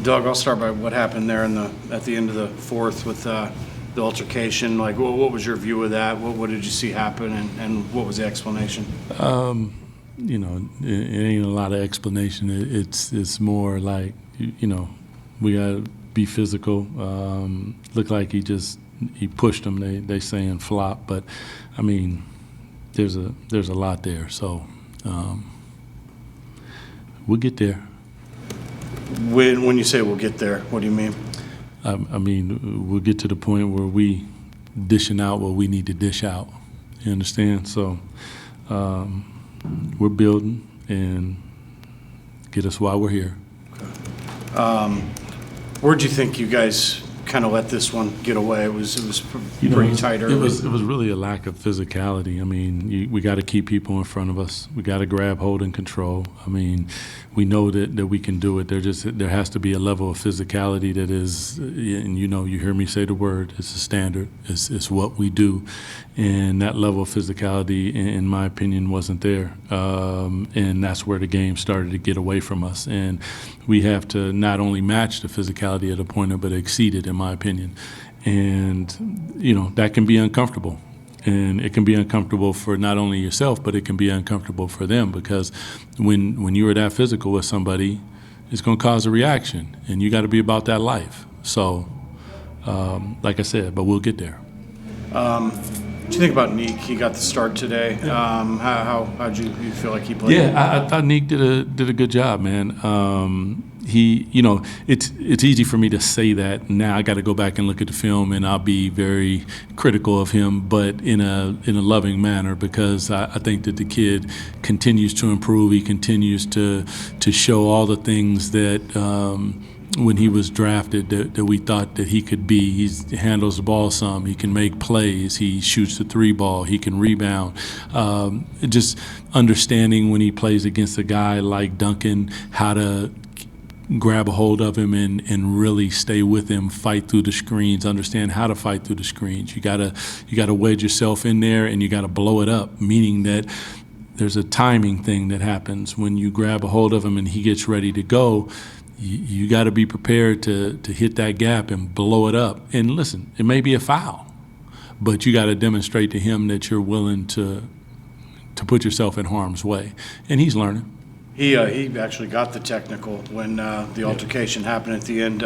Doug, I'll start by what happened there at the end of the fourth with the altercation. Like, what was your view of that? What did you see happen, and what was the explanation? It ain't a lot of explanation. It's more like, we gotta be physical. Looked like he pushed him. They saying flop, but I mean, there's a lot there. So we'll get there. When you say we'll get there, what do you mean? I mean, we'll get to the point where we dishing out what we need to dish out. You understand? So we're building, and get us while we're here. Where'd you think you guys kind of let this one get away? It was pretty tight early. It was really a lack of physicality. I mean, we got to keep people in front of us. We got to grab, hold, and control. I mean, we know that we can do it. There has to be a level of physicality that is, and you hear me say the word. It's a standard. It's what we do, and that level of physicality, in my opinion, wasn't there. And that's where the game started to get away from us. And we have to not only match the physicality of the opponent, but exceed it, in my opinion. And that can be uncomfortable. And it can be uncomfortable for not only yourself, but it can be uncomfortable for them, because when you are that physical with somebody, it's going to cause a reaction, and you got to be about that life. So, like I said, but we'll get there. What do you think about Neek? He got the start today. How'd you feel like he played? Yeah, I thought Neek did a good job, man. It's easy for me to say that now. I got to go back and look at the film, and I'll be very critical of him, but in a loving manner, because I think that the kid continues to improve. He continues to show all the things that when he was drafted that we thought that he could be. He handles the ball some. He can make plays. He shoots the three ball. He can rebound. Just understanding when he plays against a guy like Duncan how to grab a hold of him and really stay with him, fight through the screens, understand how to fight through the screens. You gotta wedge yourself in there, and you gotta blow it up, meaning that there's a timing thing that happens when you grab a hold of him and he gets ready to go. You got to be prepared to hit that gap and blow it up. And listen, it may be a foul, but you got to demonstrate to him that you're willing to put yourself in harm's way. And he's learning. He actually got the technical when the altercation happened at the end.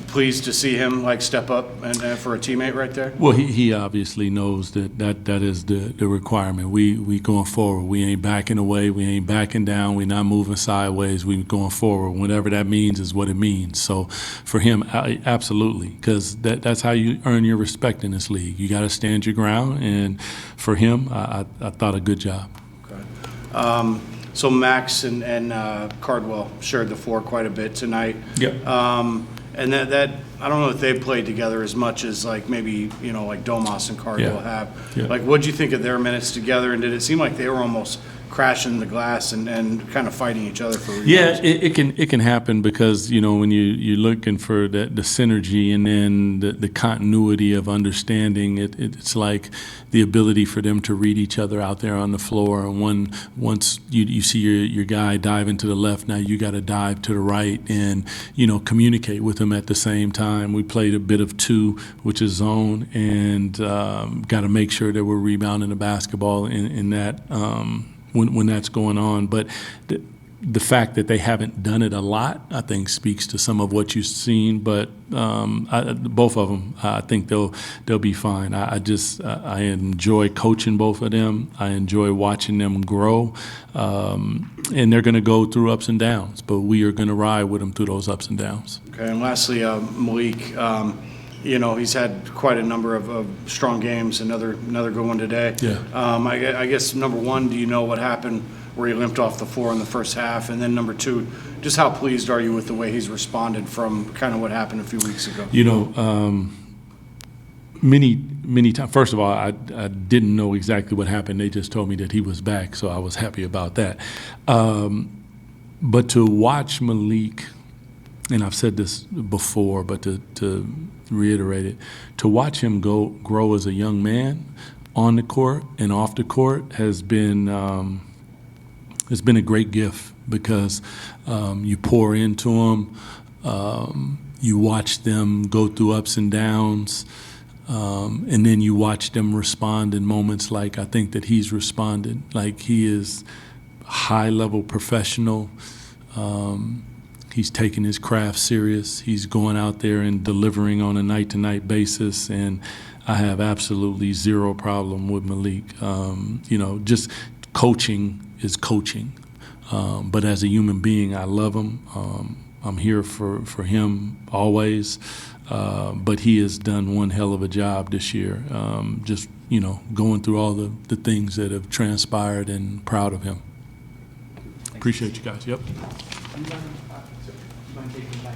Pleased to see him step up and for a teammate right there. Well, he obviously knows that is the requirement. We going forward. We ain't backing away. We ain't backing down. We not moving sideways. We going forward. Whatever that means is what it means. So for him, absolutely, because that's how you earn your respect in this league. You got to stand your ground, and for him, I thought a good job. Okay. So Max and Cardwell shared the floor quite a bit tonight. Yep. And that I don't know if they've played together as much as maybe Domas and Cardwell have. Yeah. What'd you think of their minutes together? And did it seem like they were almost crashing the glass and kind of fighting each other for rebounds? Yeah, it can happen because when you're looking for the synergy and then the continuity of understanding, it's like the ability for them to read each other out there on the floor. And once you see your guy diving to the left, now you got to dive to the right and communicate with him at the same time. We played a bit of two, which is zone, and got to make sure that we're rebounding the basketball in that. When that's going on. But the fact that they haven't done it a lot, I think, speaks to some of what you've seen. But both of them, I think they'll be fine. I enjoy coaching both of them. I enjoy watching them grow. And they're going to go through ups and downs, but we are going to ride with them through those ups and downs. Okay, and lastly, Malik. He's had quite a number of strong games. Another good one today. Yeah. I guess number one, do you know what happened where he limped off the floor in the first half? And then number two, just how pleased are you with the way he's responded from kind of what happened a few weeks ago? Many times. First of all, I didn't know exactly what happened. They just told me that he was back, so I was happy about that. But to watch Malik, and I've said this before, but to reiterate it, to watch him grow as a young man on the court and off the court has been it's been a great gift because you pour into them, you watch them go through ups and downs, and then you watch them respond in moments like I think that he's responded. Like he is high-level professional. He's taking his craft serious. He's going out there and delivering on a night-to-night basis, and I have absolutely zero problem with Malik. Just coaching is coaching. But as a human being, I love him. I'm here for him always. But he has done one hell of a job this year, going through all the things that have transpired, and proud of him. Appreciate you guys. Yep. You want to take him back?